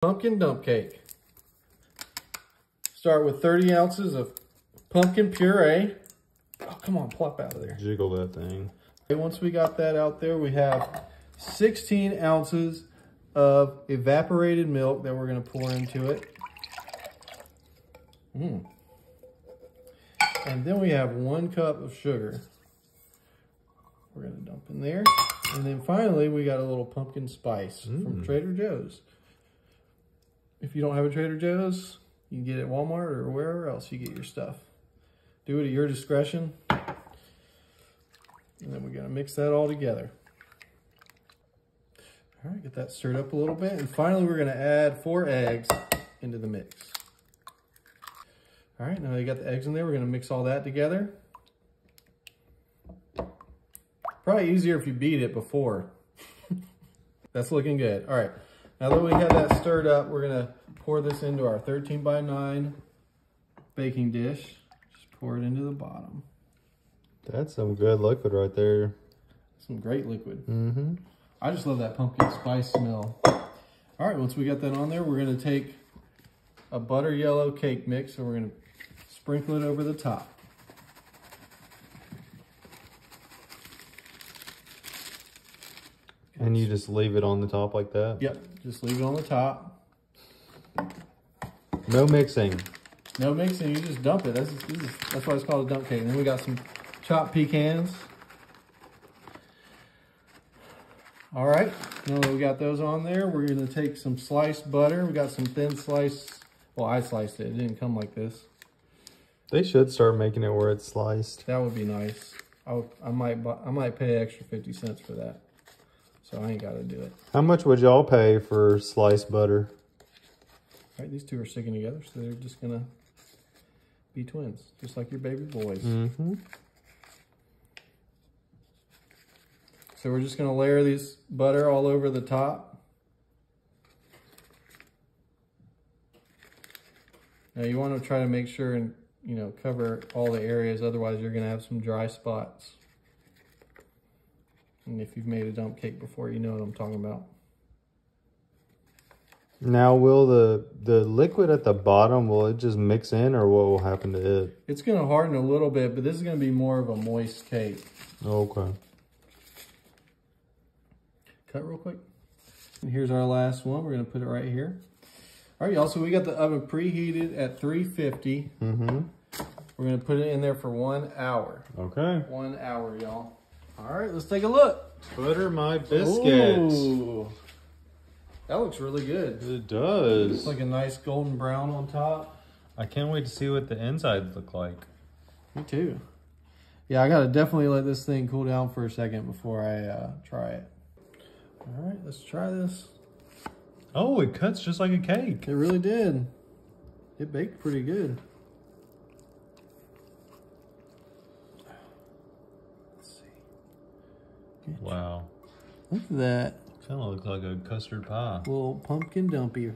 Pumpkin dump cake. Start with 30 ounces of pumpkin puree. Oh, come on, plop out of there. Jiggle that thing. Okay, once we got that out there, we have 16 ounces of evaporated milk that we're gonna pour into it. And then we have 1 cup of sugar. We're gonna dump in there. And then finally, we got a little pumpkin spice from Trader Joe's. If you don't have a Trader Joe's, you can get it at Walmart or wherever else you get your stuff. Do it at your discretion. And then we're gonna mix that all together. All right, get that stirred up a little bit. And finally, we're gonna add 4 eggs into the mix. All right, now you got the eggs in there. We're gonna mix all that together. Probably easier if you beat it before. That's looking good. All right. Now that we have that stirred up, we're gonna pour this into our 13 by 9 baking dish. Just pour it into the bottom. That's some good liquid right there. Some great liquid. I just love that pumpkin spice smell. All right, once we got that on there, we're gonna take a butter yellow cake mix and we're gonna sprinkle it over the top. And you just leave it on the top like that? Yep, just leave it on the top. No mixing. No mixing, you just dump it. That's why it's called a dump cake. And then we got some chopped pecans. All right, now that we got those on there, we're gonna take some sliced butter. We got some thin sliced, well, I sliced it. It didn't come like this. They should start making it where it's sliced. That would be nice. I might pay extra 50 cents for that. So I ain't gotta do it. How much would y'all pay for sliced butter? All right, these two are sticking together, so they're just gonna be twins, just like your baby boys. So we're just gonna layer this butter all over the top. Now you wanna try to make sure and, you know, cover all the areas, otherwise you're gonna have some dry spots. And if you've made a dump cake before, you know what I'm talking about. Now, will the liquid at the bottom, will it just mix in, or what will happen to it? It's gonna harden a little bit, but this is gonna be more of a moist cake. Okay. Cut real quick. And here's our last one. We're gonna put it right here. All right, y'all, so we got the oven preheated at 350. We're gonna put it in there for 1 hour. Okay. 1 hour, y'all. All right, let's take a look. Butter my biscuits. Ooh, that looks really good. It does. It's like a nice golden brown on top. I can't wait to see what the insides look like. Me too. Yeah, I gotta definitely let this thing cool down for a second before I try it. All right, let's try this. Oh, it cuts just like a cake. It really did. It baked pretty good. Wow. Look at that. Kind of looks like a custard pie. Little pumpkin dumpy.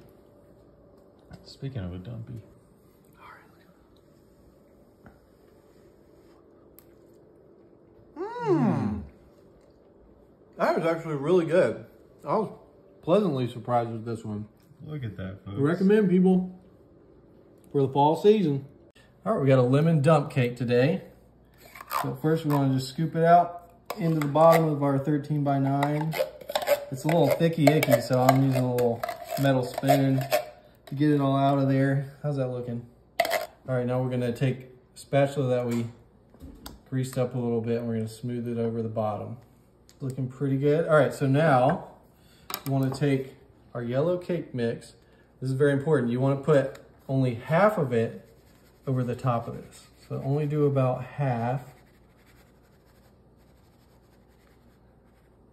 Speaking of a dumpy. All right, that was actually really good. I was pleasantly surprised with this one. Look at that, folks. I recommend, people, for the fall season. All right, we got a lemon dump cake today. So first we want to just scoop it out into the bottom of our 13 by 9. It's a little thicky icky, so I'm using a little metal spoon to get it all out of there. How's that looking? All right, now we're gonna take a spatula that we greased up a little bit and we're gonna smooth it over the bottom. Looking pretty good. All right, so now we wanna take our yellow cake mix. This is very important. You wanna put only half of it over the top of this. So only do about half.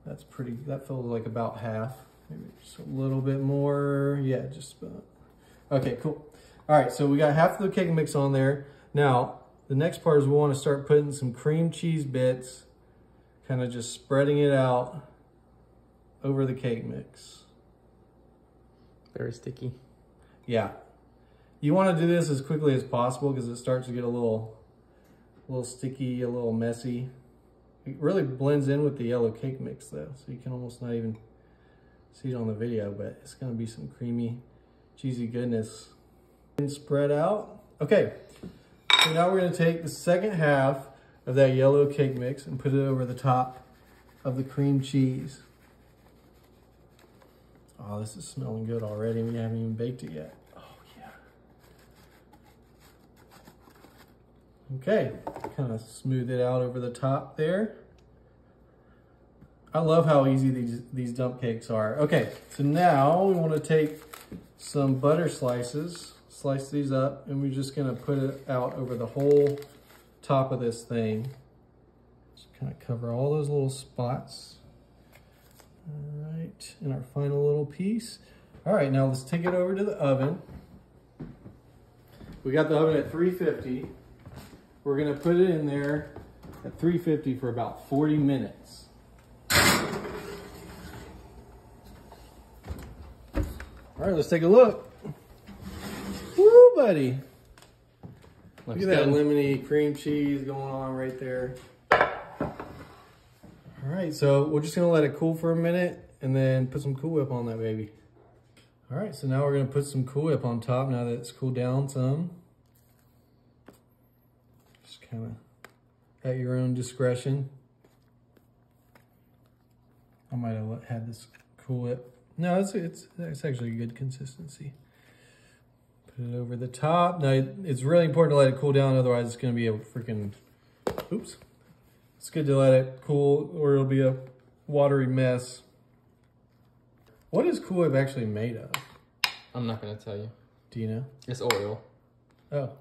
That's pretty, that feels like about half. Maybe just a little bit more. Yeah, just about. Okay, cool. All right, so we got half of the cake mix on there. Now, the next part is we want to start putting some cream cheese bits, kind of just spreading it out over the cake mix. Very sticky. Yeah. You want to do this as quickly as possible because it starts to get a little sticky, a little messy. It really blends in with the yellow cake mix though, so you can almost not even see it on the video, but it's gonna be some creamy cheesy goodness. And spread out. Okay, so now we're gonna take the second half of that yellow cake mix and put it over the top of the cream cheese. Oh, this is smelling good already. We haven't even baked it yet. Oh, yeah. Okay, kind of smooth it out over the top there. I love how easy these dump cakes are. Okay, so now we want to take some butter slices, slice these up, and we're just gonna put it out over the whole top of this thing. Just kind of cover all those little spots. All right, and our final little piece. All right, now let's take it over to the oven. We got the oven at 350. We're gonna put it in there at 350 for about 40 minutes. All right, let's take a look. Woo, buddy. Look at that lemony cream cheese going on right there. All right, so we're just gonna let it cool for a minute and then put some Cool Whip on that baby. All right, so now we're gonna put some Cool Whip on top now that it's cooled down some. Just kind of at your own discretion. I might have had this Cool Whip. No, it's actually a good consistency. Put it over the top. Now, it's really important to let it cool down, otherwise it's gonna be a freaking, oops. It's good to let it cool or it'll be a watery mess. What is Cool Whip actually made of? I'm not gonna tell you. Do you know? It's oil. Oh.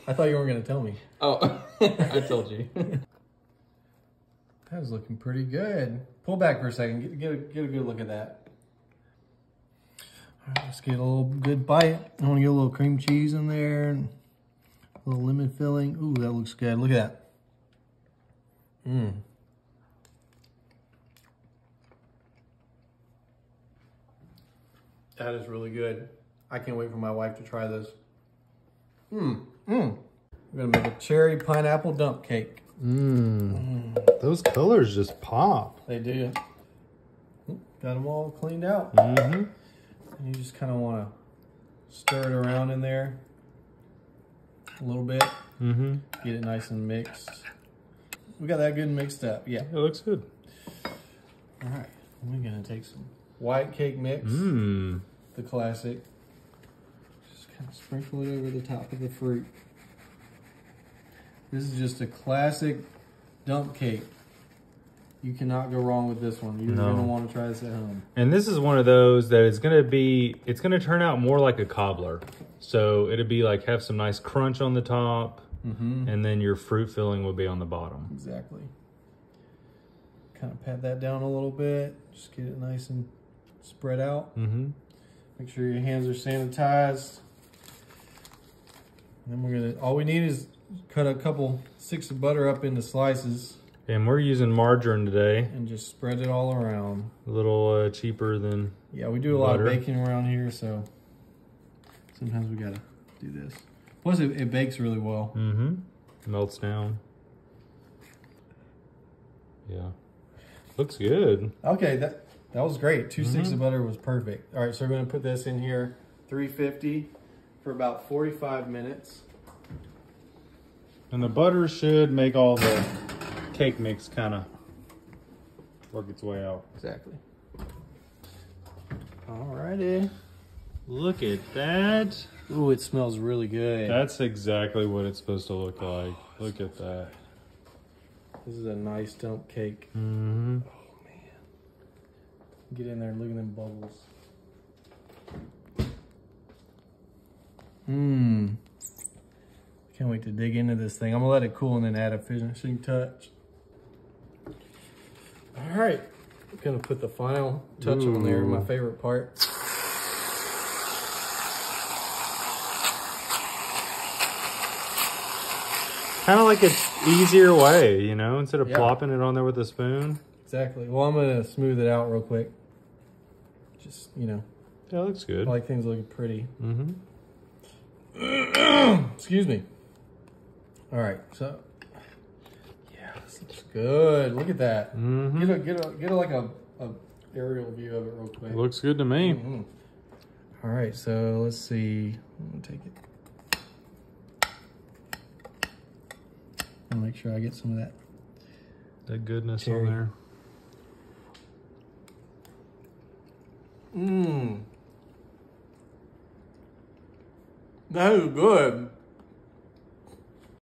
I thought you weren't gonna tell me. Oh, I told you. That was looking pretty good. Pull back for a second. Get a good look at that. All right, let's get a little good bite. I want to get a little cream cheese in there and a little lemon filling. Ooh, that looks good. Look at that. Mmm. That is really good. I can't wait for my wife to try this. We're gonna make a cherry pineapple dump cake. Those colors just pop. They do. Got them all cleaned out. Mm-hmm. And you just kind of want to stir it around in there a little bit. Mm-hmm. Get it nice and mixed. We got that good mixed up. Yeah. It looks good. All right. We're gonna take some white cake mix. The classic. Just kind of sprinkle it over the top of the fruit. This is just a classic dump cake. You cannot go wrong with this one. You're gonna want to try this at home. And this is one of those that it's gonna turn out more like a cobbler. So it'll be like have some nice crunch on the top, and then your fruit filling will be on the bottom. Exactly. Kind of pat that down a little bit. Just get it nice and spread out. Make sure your hands are sanitized. And then we're gonna, all we need is cut a couple sticks of butter up into slices. And we're using margarine today. And just spread it all around. A little cheaper than Yeah, we do a lot of baking around here, so sometimes we gotta do this. Plus it bakes really well. Melts down. Yeah. Looks good. Okay, that was great. 2 sticks of butter was perfect. All right, so we're gonna put this in here, 350 for about 45 minutes. And the butter should make all the cake mix kind of work its way out. Exactly. Alrighty. Look at that. Ooh, it smells really good. That's exactly what it's supposed to look like. Look at that. This is a nice dump cake. Oh, man. Get in there and look at them bubbles. Can't wait to dig into this thing. I'm gonna let it cool and then add a finishing touch. All right, I'm gonna put the final touch on there, my favorite part. Kind of like an easier way, you know, instead of plopping it on there with a spoon. Exactly. Well, I'm gonna smooth it out real quick. Just, you know. Yeah, it looks good. I like things looking pretty. Excuse me. All right, so yeah, this looks good. Look at that. Get a like a aerial view of it real quick. Looks good to me. All right, so let's see. I'm gonna take it. I'll make sure I get some of that. That goodness Cherry. on there. Mmm. That is good.